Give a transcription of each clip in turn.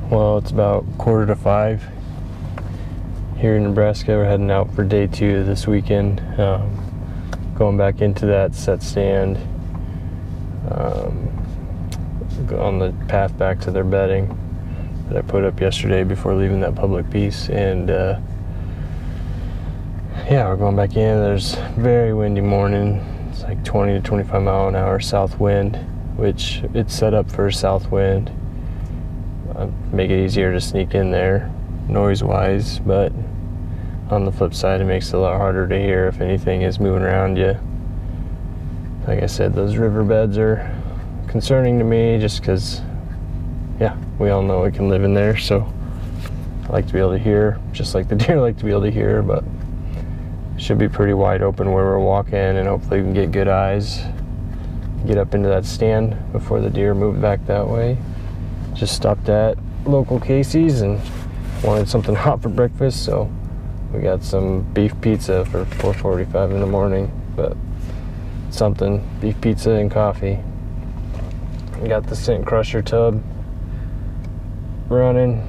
Well, it's about 4:45 here in Nebraska. We're heading out for day 2 this weekend. Going back into that set stand on the path back to their bedding that I put up yesterday before leaving that public piece. And yeah, we're going back in. There's very windy morning. It's like 20 to 25 mile an hour south wind, which it's set up for a south wind. Make it easier to sneak in there noise wise, but on the flip side, it makes it a lot harder to hear if anything is moving around you. Like I said, those riverbeds are concerning to me just because, yeah, we all know it can live in there, so I like to be able to hear, just like the deer like to be able to hear, but it should be pretty wide open where we're walking, and hopefully we can get good eyes, get up into that stand before the deer move back that way. Just stopped at local Casey's and wanted something hot for breakfast, so we got some beef pizza for 4:45 in the morning, but something, beef pizza and coffee. We got the scent crusher tub running,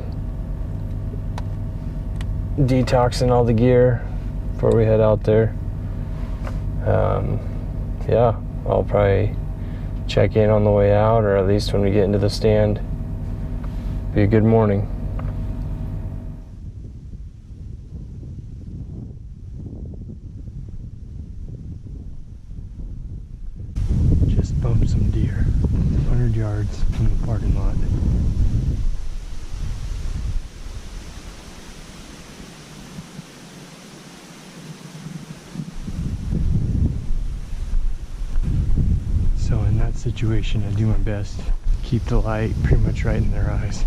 detoxing all the gear before we head out there. Yeah, I'll probably check in on the way out, or at least when we get into the stand. Be a good morning. Just bumped some deer 100 yards from the parking lot. So in that situation, I do my best to keep the light pretty much right in their eyes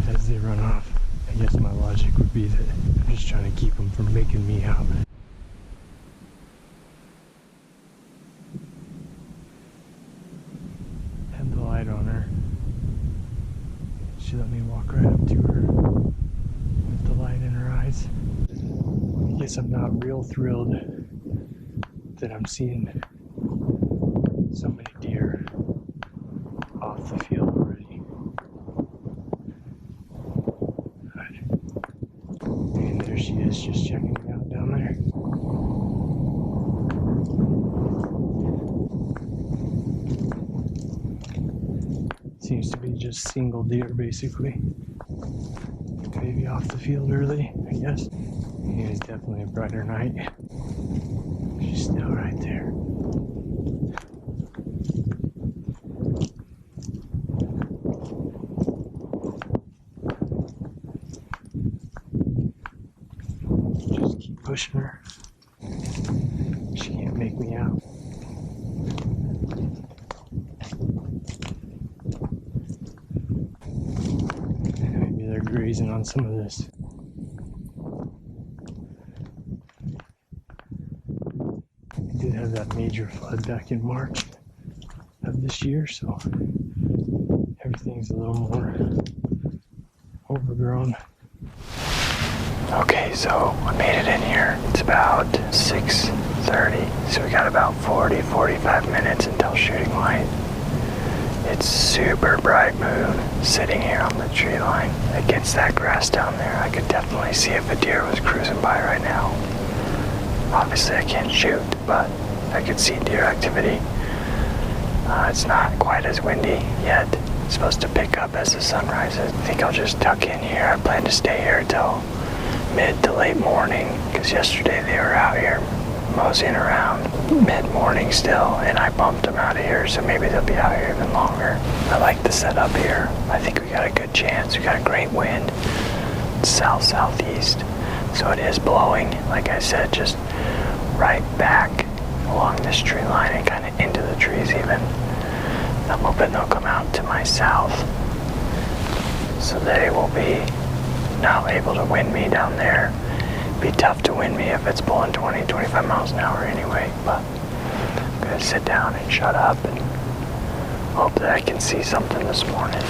as they run off. I guess my logic would be that I'm just trying to keep them from making me out. Had the light on her. She let me walk right up to her with the light in her eyes. I guess I'm not real thrilled that I'm seeing so many deer off the field already. And there she is, just checking me out down there. Seems to be just single deer, basically. Maybe off the field early, I guess. And it's definitely a brighter night. She's still right there. Just keep pushing her. She can't make me out. Maybe they're grazing on some of this. We did have that major flood back in March of this year, so everything's a little more overgrown. Okay, so I made it in here. It's about 6:30, so we got about 45 minutes until shooting light. It's super bright moon sitting here on the tree line against that grass down there. I could definitely see if a deer was cruising by right now. Obviously I can't shoot, but I could see deer activity. It's not quite as windy yet. It's supposed to pick up as the sun rises. I think I'll just tuck in here. I plan to stay here till mid to late morning, because yesterday they were out here moseying around mid-morning still, and I bumped them out of here, so maybe they'll be out here even longer. I like the setup here. I think we got a good chance. We got a great wind, south-southeast, so it is blowing, like I said, just right back along this tree line and kind of into the trees even. I'm hoping they'll come out to my south, so they will be not able to wind me down there. Be tough to wind me if it's pulling 20-25 miles an hour anyway, but I'm gonna sit down and shut up and hope that I can see something this morning.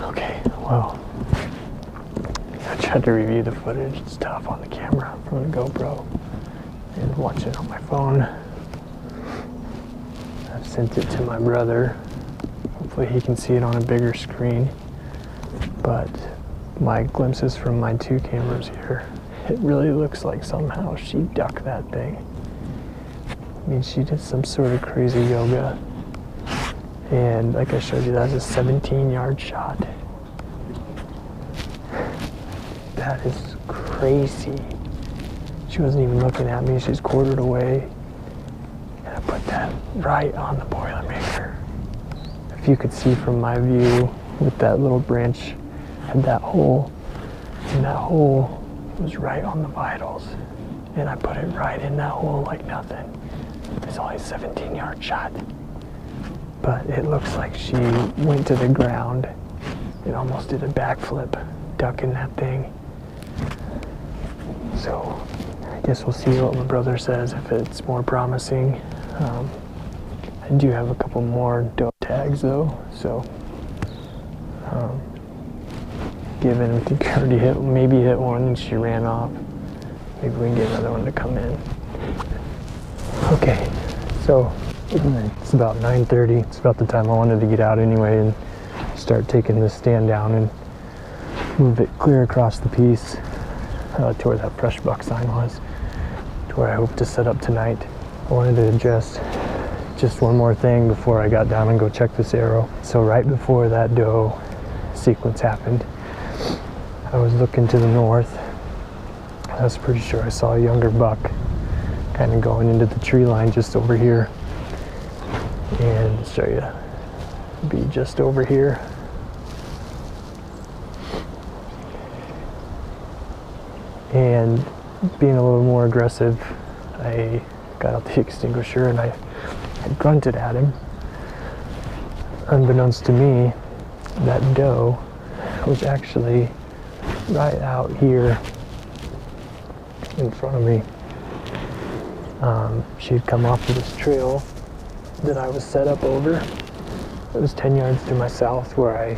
Okay, well, I tried to review the footage. It's tough on the camera from the GoPro and watching on my phone. I've sent it to my brother. Hopefully he can see it on a bigger screen. But my glimpses from my 2 cameras here, it really looks like somehow she ducked that thing. I mean, she did some sort of crazy yoga. And like I showed you, that's a 17-yard shot. That is crazy. She wasn't even looking at me. She's quartered away. And I put that right on the Boilermaker. If you could see from my view with that little branch had that hole, and that hole was right on the vitals. And I put it right in that hole like nothing. It's only a 17-yard shot. But it looks like she went to the ground and almost did a backflip, ducking that thing. So I guess we'll see what my brother says, if it's more promising. I do have a couple more doe tags though, so given I think I already maybe hit one and she ran off. Maybe we can get another one to come in. Okay, so it's about 9:30. It's about the time I wanted to get out anyway and start taking this stand down and move it clear across the piece to where that fresh buck sign was, to where I hope to set up tonight. I wanted to address just one more thing before I got down and go check this arrow. So right before that doe sequence happened, I was looking to the north. I was pretty sure I saw a younger buck kind of going into the tree line just over here. And show you, be just over here. And being a little more aggressive, I got out the extinguisher and I grunted at him. Unbeknownst to me, that doe was actually right out here in front of me. She'd come off of this trail that I was set up over. It was 10 yards to my south where I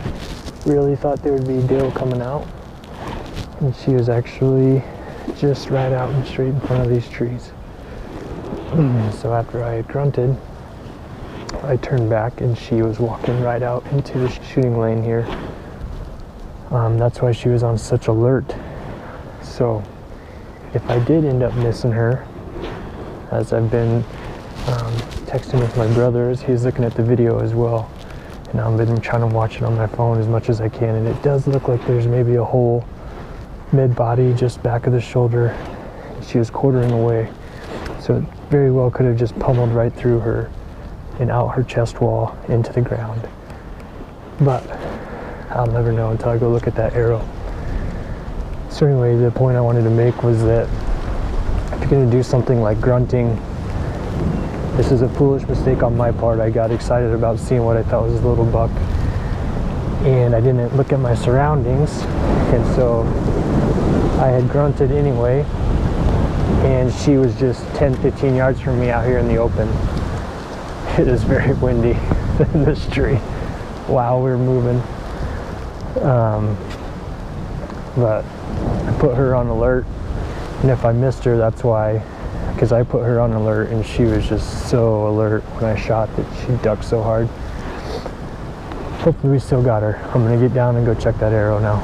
really thought there would be doe coming out. And she was actually just right out and straight in front of these trees. So after I had grunted, I turned back and she was walking right out into the shooting lane here. That's why she was on such alert. So if I did end up missing her, as I've been texting with my brother as he's looking at the video as well, and I've been trying to watch it on my phone as much as I can, and it does look like there's maybe a hole mid-body, just back of the shoulder. She was quartering away, so it very well could have just pummeled right through her and out her chest wall into the ground. But I'll never know until I go look at that arrow. So anyway, the point I wanted to make was that if you're going to do something like grunting, this is a foolish mistake on my part. I got excited about seeing what I thought was a little buck, and I didn't look at my surroundings, and so I had grunted anyway, and she was just 10-15 yards from me out here in the open. It is very windy in this tree while we're moving, but I put her on alert, and if I missed her, that's why, because I put her on alert and she was just so alert when I shot that she ducked so hard. Hopefully we still got her. I'm gonna get down and go check that arrow now.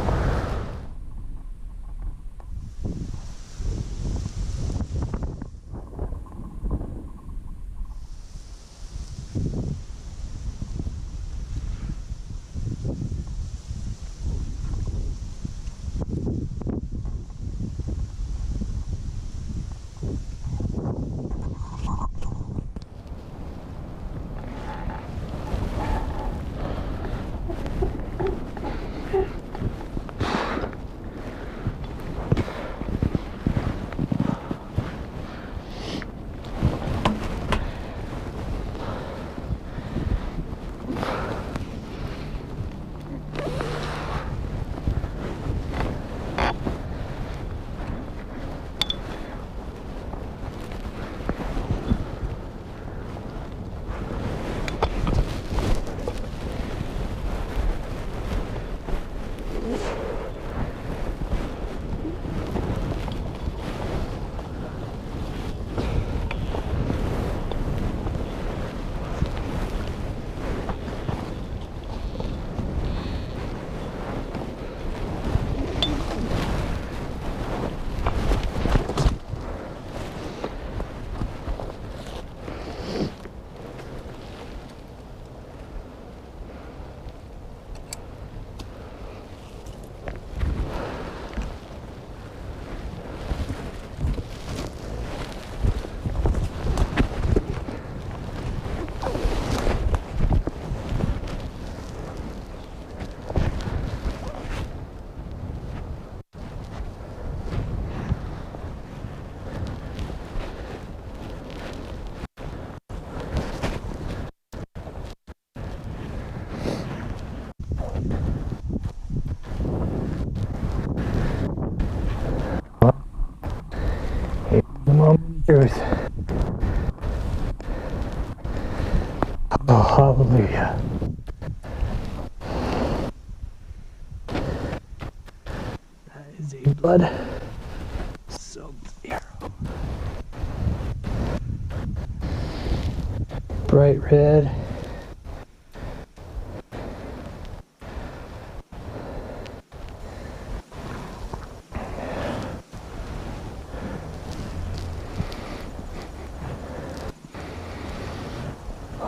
truth. Oh, hallelujah. That is a blood soaked arrow. Bright red.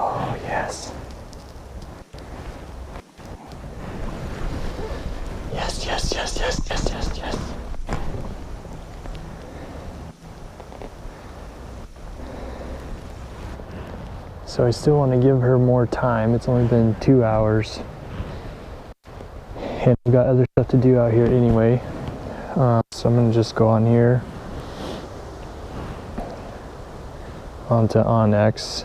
Oh, yes. Yes, yes, yes, yes, yes, yes, yes. So I still want to give her more time. It's only been 2 hours. And I've got other stuff to do out here anyway. So I'm going to just go on here. Onto Onyx.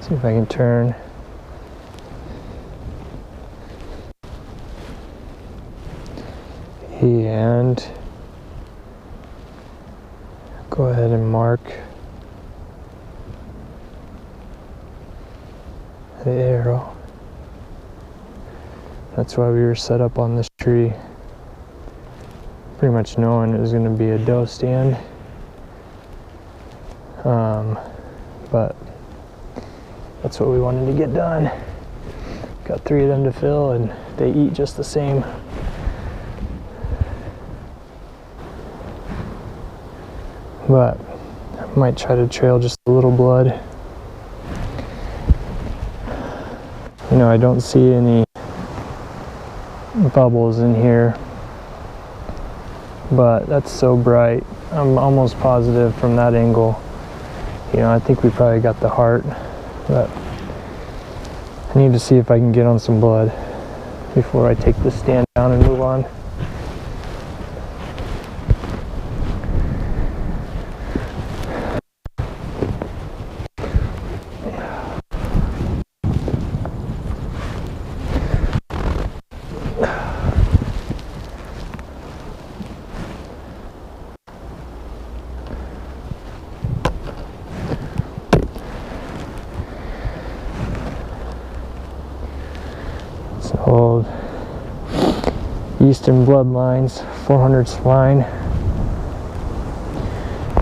See if I can turn. And go ahead and mark the arrow. That's why we were set up on this tree, pretty much knowing it was going to be a doe stand. But that's what we wanted to get done. Got 3 of them to fill, and they eat just the same. But I might try to trail just a little blood. You know, I don't see any bubbles in here, but that's so bright. I'm almost positive from that angle. You know, I think we probably got the heart, but I need to see if I can get on some blood before I take this stand down and move on. Old Eastern Bloodlines 400 line.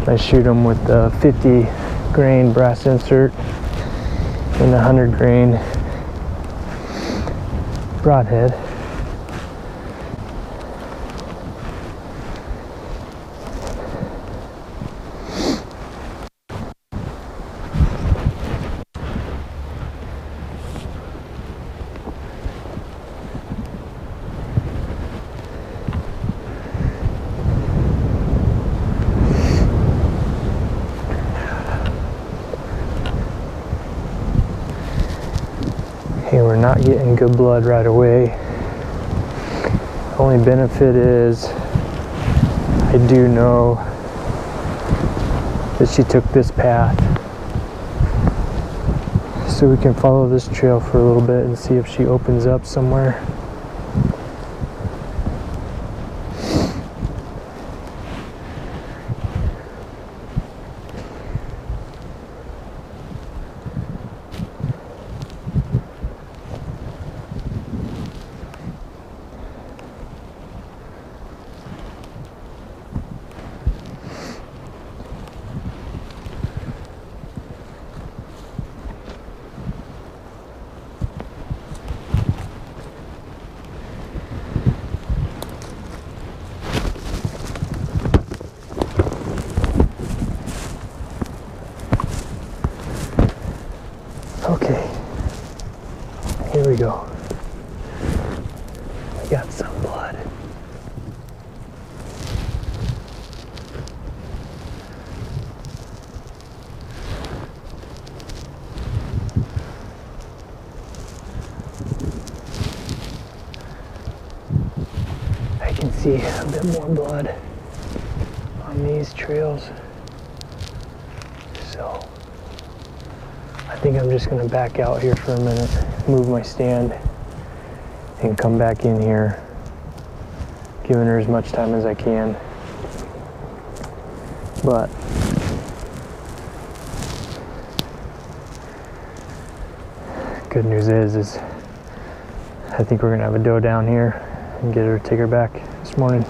I shoot them with the 50 grain brass insert and the 100 grain broadhead. Okay, we're not getting good blood right away. The only benefit is I do know that she took this path. So we can follow this trail for a little bit and see if she opens up somewhere. Okay, here we go. We got some blood. I can see a bit more blood on these trails. So I think I'm just gonna back out here for a minute, move my stand, and come back in here, giving her as much time as I can. But good news is I think we're gonna have a doe down here and get her, take her back this morning.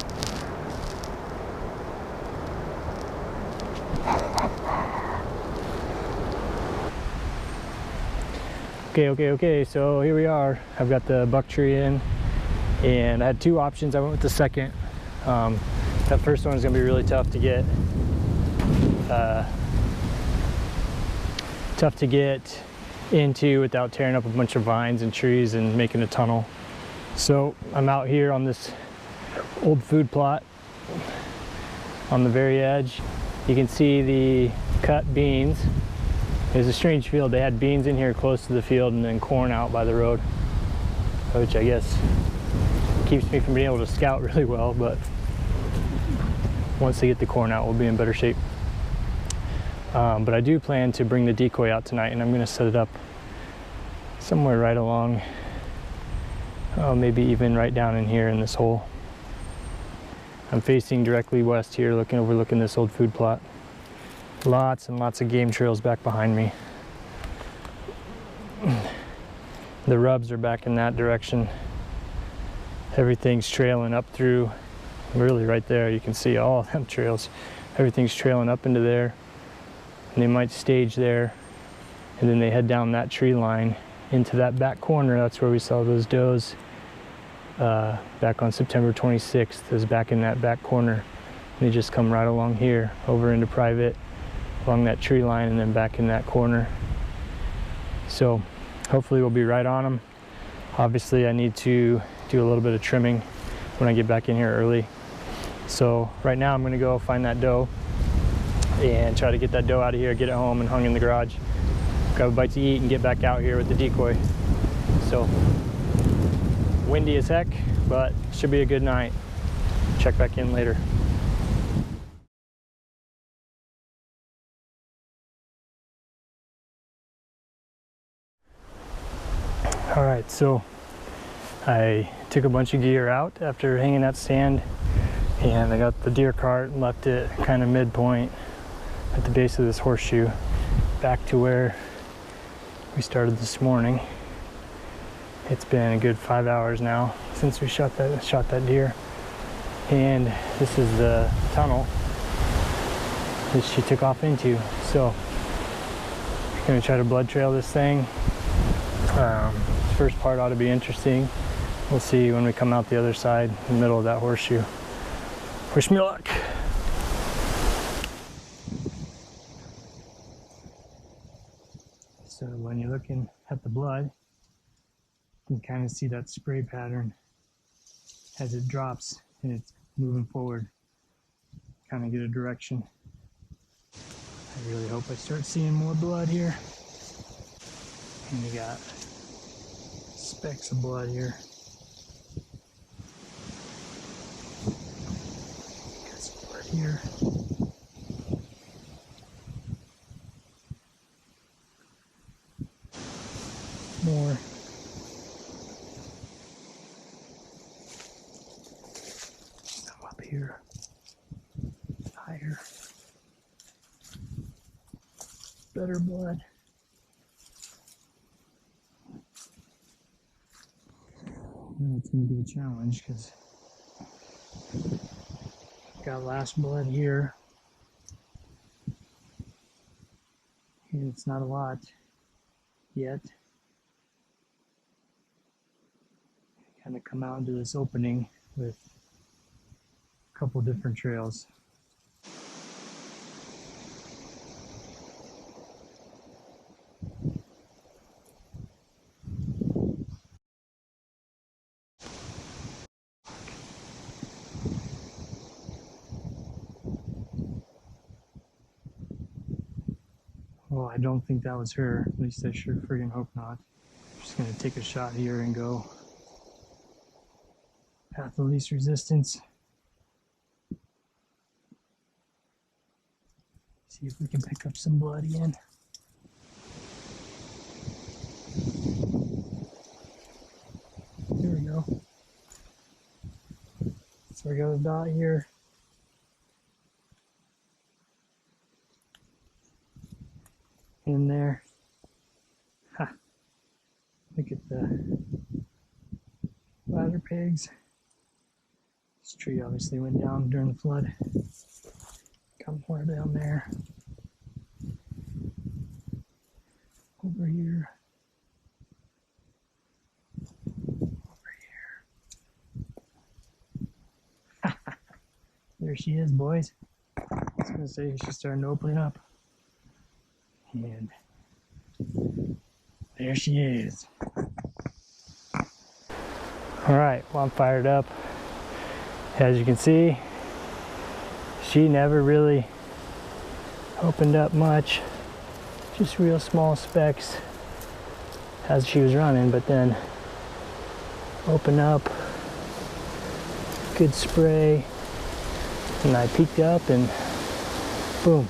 Okay, so here we are. I've got the buck tree in, and I had two options. I went with the second. That first one is gonna be really tough to get into without tearing up a bunch of vines and trees and making a tunnel. So I'm out here on this old food plot on the very edge. You can see the cut beans. It's a strange field. They had beans in here close to the field and then corn out by the road, which I guess keeps me from being able to scout really well, but once they get the corn out, we'll be in better shape. But I do plan to bring the decoy out tonight, and I'm going to set it up somewhere right along, maybe even right down in here in this hole. I'm facing directly west here, overlooking this old food plot. Lots and lots of game trails back behind me. The rubs are back in that direction. Everything's trailing up through, really right there, you can see all of them trails. Everything's trailing up into there, and they might stage there, and then they head down that tree line into that back corner. That's where we saw those does back on September 26th, is back in that back corner. And they just come right along here, over into private, along that tree line, and then back in that corner. So hopefully we'll be right on them. Obviously I need to do a little bit of trimming when I get back in here early. So right now I'm going to go find that doe and try to get that doe out of here, get it home and hung in the garage, grab a bite to eat, and get back out here with the decoy. So windy as heck, but should be a good night. Check back in later. All right, so I took a bunch of gear out after hanging that stand, and I got the deer cart and left it kind of midpoint at the base of this horseshoe, back to where we started this morning. It's been a good 5 hours now since we shot that deer, and this is the tunnel that she took off into. So I'm gonna try to blood trail this thing. First part ought to be interesting. We'll see when we come out the other side in the middle of that horseshoe. Wish me luck. So when you're looking at the blood, you can kind of see that spray pattern as it drops and it's moving forward. Kind of get a direction. I really hope I start seeing more blood here. And you got specks of blood here. Got some blood here. More. Some up here. Higher. Better blood. It's going to be a challenge because I've got last blood here, and it's not a lot yet. Kind of come out into this opening with a couple different trails. Well, I don't think that was her. At least I sure friggin' hope not. I'm just gonna take a shot here and go path of least resistance. See if we can pick up some blood again. There we go. So we got a dot here. In there. Ha! Look at the ladder pigs. This tree obviously went down during the flood. Come more down there. Over here. Over here. There she is, boys. I was gonna say she's starting to open up. And there she is. Alright, well, I'm fired up. As you can see, she never really opened up much. Just real small specks as she was running, but then open up, good spray, and I peeked up and boom.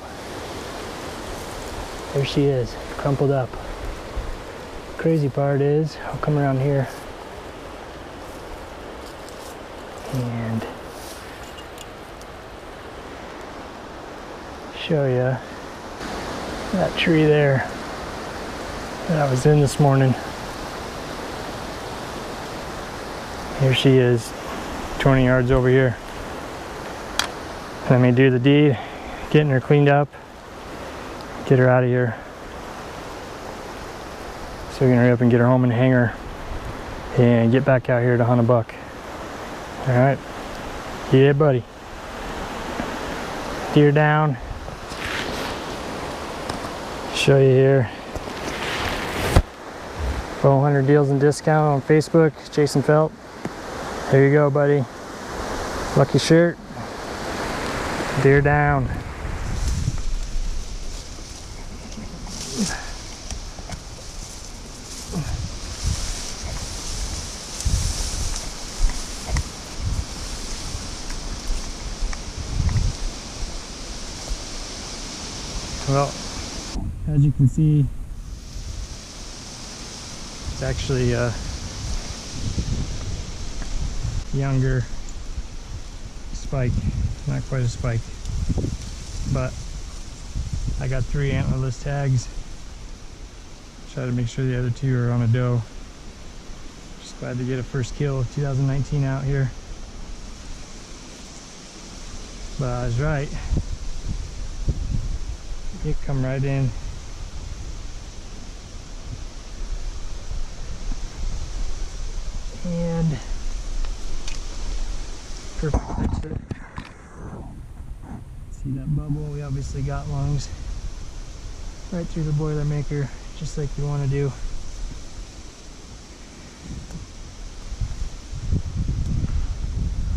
There she is, crumpled up. Crazy part is, I'll come around here and show you that tree there that I was in this morning. Here she is, 20 yards over here. Let me do the deed, getting her cleaned up, get her out of here. So we can hurry up and get her home and hang her and get back out here to hunt a buck. All right, yeah, buddy. Deer down. Show you here. Bow hunter deals and discount on Facebook. Jason Felt. There you go, buddy. Lucky shirt. Deer down. Well, as you can see, it's actually a younger spike, not quite a spike, but I got 3 antlerless tags. Try to make sure the other 2 are on a doe. Just glad to get a first kill of 2019 out here. But I was right. You come right in. And perfect picture. See that bubble? We obviously got lungs right through the Boilermaker, just like you want to do.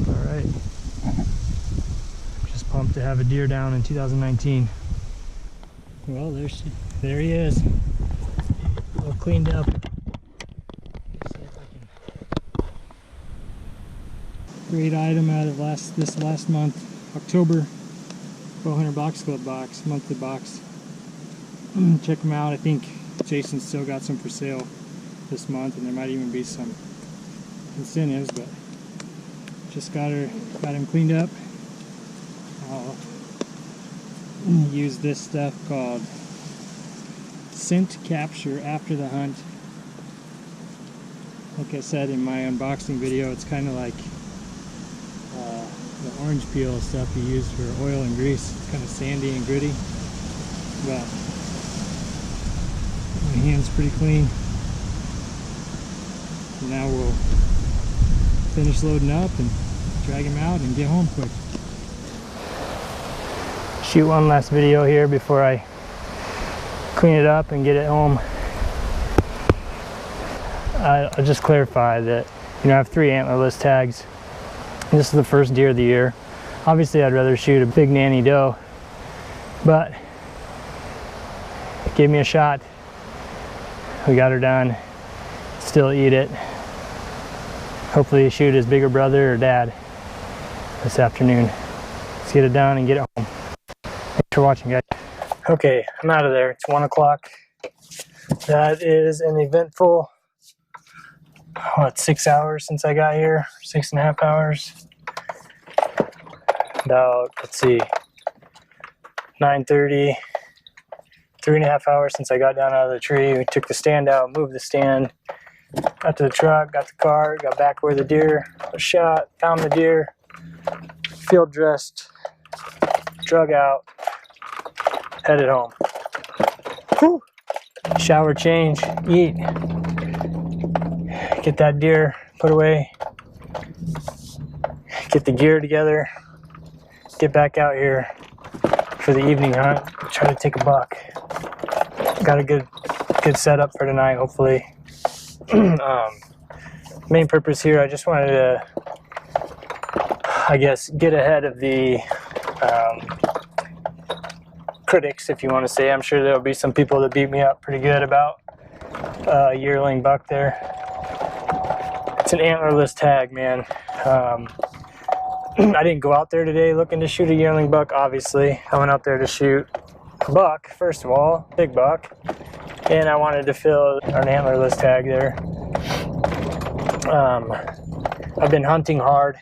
All right. Just pumped to have a deer down in 2019. Well, there he is, all cleaned up. Great item out of this last month, October. Bowhunter Box Club box, monthly box. Check them out. I think Jason's still got some for sale this month, and there might even be some incentives. But just got him cleaned up. I'll use this stuff called scent capture after the hunt. Like I said in my unboxing video, it's kind of like the orange peel stuff you use for oil and grease. It's kind of sandy and gritty, but my hand's pretty clean. And now we'll finish loading up and drag him out and get home quick. Shoot one last video here before I clean it up and get it home. I'll just clarify that, I have 3 antlerless tags. This is the first deer of the year. Obviously I'd rather shoot a big nanny doe, but it gave me a shot. We got her done. Still eat it. Hopefully shoot his bigger brother or dad this afternoon. Let's get it done and get it home. Thanks for watching, guys. Okay, I'm out of there. It's 1 o'clock. That is an eventful, 6 hours since I got here, 6.5 hours. about, let's see, 9:30, 3.5 hours since I got down out of the tree. We took the stand out, moved the stand, got to the truck, got the car, got back where the deer was shot, found the deer, field dressed, drug out, headed home. Whew. Shower, change, eat, get that deer put away, get the gear together, get back out here for the evening hunt, try to take a buck. Got a good setup for tonight, hopefully. Main purpose here, I just wanted to, I guess, get ahead of the critics, if you want to say. I'm sure there'll be some people that beat me up pretty good about a yearling buck there. It's an antlerless tag, man. I didn't go out there today looking to shoot a yearling buck, obviously. I went out there to shoot a buck, first of all, big buck, and I wanted to fill an antlerless tag there. I've been hunting hard.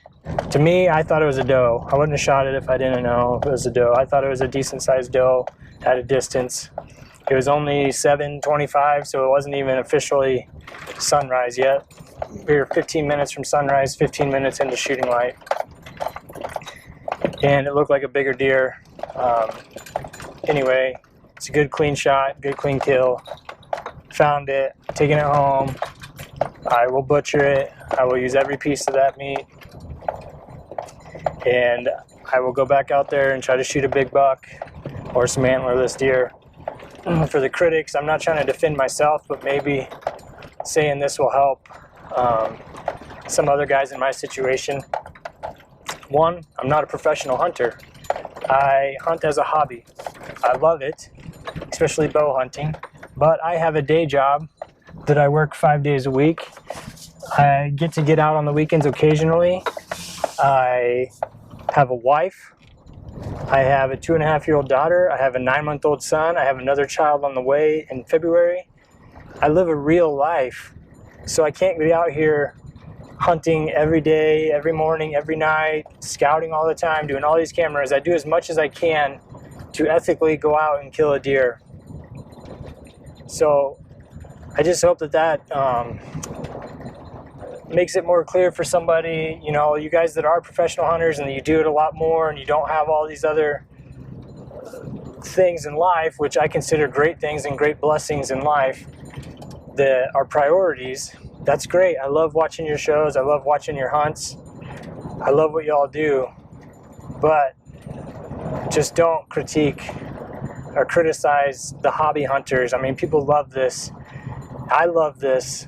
To me, I thought it was a doe. I wouldn't have shot it if I didn't know it was a doe. I thought it was a decent-sized doe at a distance. It was only 7:25, so it wasn't even officially sunrise yet. We were 15 minutes from sunrise, 15 minutes into shooting light. And it looked like a bigger deer. Anyway, it's a good clean shot, good clean kill. Found it, taking it home. I will butcher it. I will use every piece of that meat. And I will go back out there and try to shoot a big buck or some antlerless deer. For the critics, I'm not trying to defend myself, but maybe saying this will help some other guys in my situation. One, I'm not a professional hunter. I hunt as a hobby. I love it, especially bow hunting, but I have a day job that I work 5 days a week. I get out on the weekends occasionally. I have a wife. I have a 2.5-year-old daughter. I have a 9-month-old son. I have another child on the way in February. I live a real life, so I can't be out here hunting every day, every morning, every night, scouting all the time, doing all these cameras. I do as much as I can to ethically go out and kill a deer. So I just hope that makes it more clear for somebody, you know, you guys that are professional hunters and you do it a lot more and you don't have all these other things in life, which I consider great things and great blessings in life that are priorities. That's great. I love watching your shows. I love watching your hunts. I love what y'all do. But just don't critique or criticize the hobby hunters. I mean, people love this. I love this.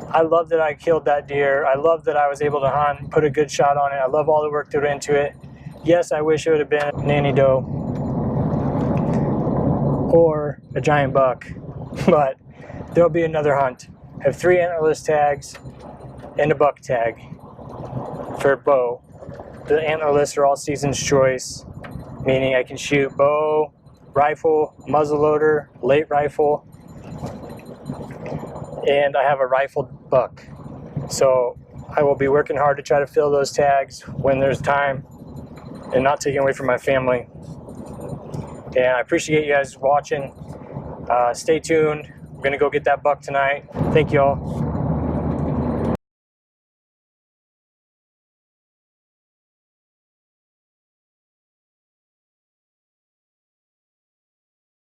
I love that I killed that deer. I love that I was able to hunt, put a good shot on it. I love all the work that went into it. Yes, I wish it would have been a nanny doe or a giant buck, but there'll be another hunt. I have 3 antlerless tags and a buck tag for bow. The antlerless are all season's choice, meaning I can shoot bow, rifle, muzzleloader, late rifle, and I have a rifled buck. So I will be working hard to try to fill those tags when there's time and not taking away from my family. And I appreciate you guys watching. Stay tuned. I'm gonna go get that buck tonight. Thank you all.